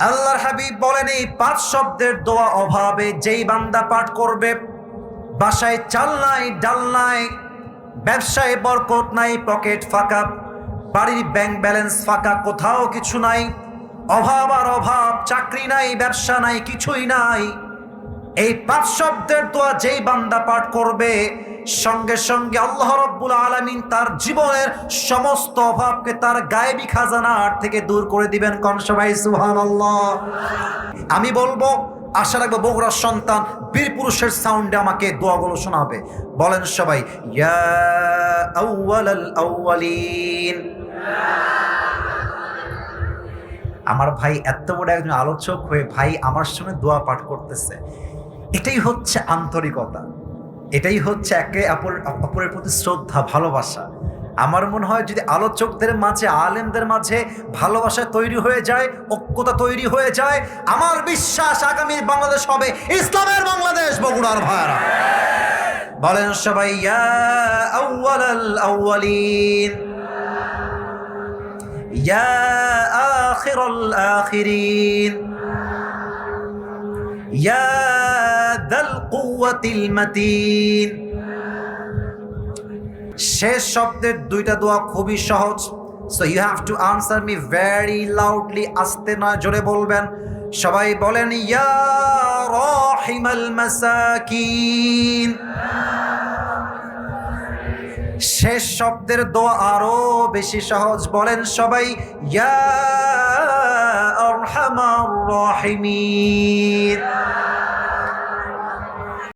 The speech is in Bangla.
আল্লাহর হাবিব বলেন এই 5 শব্দের দোয়া অভাবে যেই বান্দা পাঠ করবে, বাসায় চাল নাই, ডাল নাই, ব্যবসায় বরকত নাই, পকেট ফাঁকা, বাড়ির ব্যাংক ব্যালেন্স ফাঁকা, কোথাও কিছু নাই, অভাব আর অভাব, চাকরি নাই, ব্যবসা নাই, কিছুই নাই, এই 5 শব্দের দোয়া যেই বান্দা পাঠ করবে, সঙ্গে সঙ্গে আল্লাহ রাব্বুল আলামিন তার জীবনের সমস্ত অভাবকে তার গায়েবী খাজানার থেকে দূর করে দিবেন। কোন সবাই সুবহানাল্লাহ। আমি বলবো, আশা রাখবো বগুড়ার সন্তান বীর পুরুষের সাউন্ডে আমাকে দোয়াগুলো শোনাবে। বলেন সবাই, ইয়া আউয়ালাল আউয়ালিন। আমার ভাই এত বড় একজন আলোচক হয়ে ভাই আমার সঙ্গে দোয়া পাঠ করতেছে, এটাই হচ্ছে আন্তরিকতা, এটাই হচ্ছে একে অপরের প্রতি শ্রদ্ধা, ভালোবাসা। আমার মনে হয় যদি আলোচকদের মাঝে, আলেমদের মাঝে ভালোবাসা তৈরি হয়ে যায়, ঐক্যতা তৈরি হয়ে যায়, আমার বিশ্বাস আগামী বাংলাদেশ হবে ইসলামের বাংলাদেশ। বগুড়ার ভাইরা বলেন সবাই, ইয়া আউয়ালাল আউয়ালিন, ইয়া আখিরাল আখিরিন, ইয়া দাল কুওয়াতিল মাতিন। শেষ শব্দের 2টা দোয়া খুবই সহজ, so you have to answer me very loudly, আস্তে নয় জোরে বলবেন। সবাই বলেন, ইয়া রাহিমাল মাসাকিন। শেষ শব্দের দোয়া আরো বেশি সহজ, বলেন সবাই, ইয়া আরহামার রাহিমিন।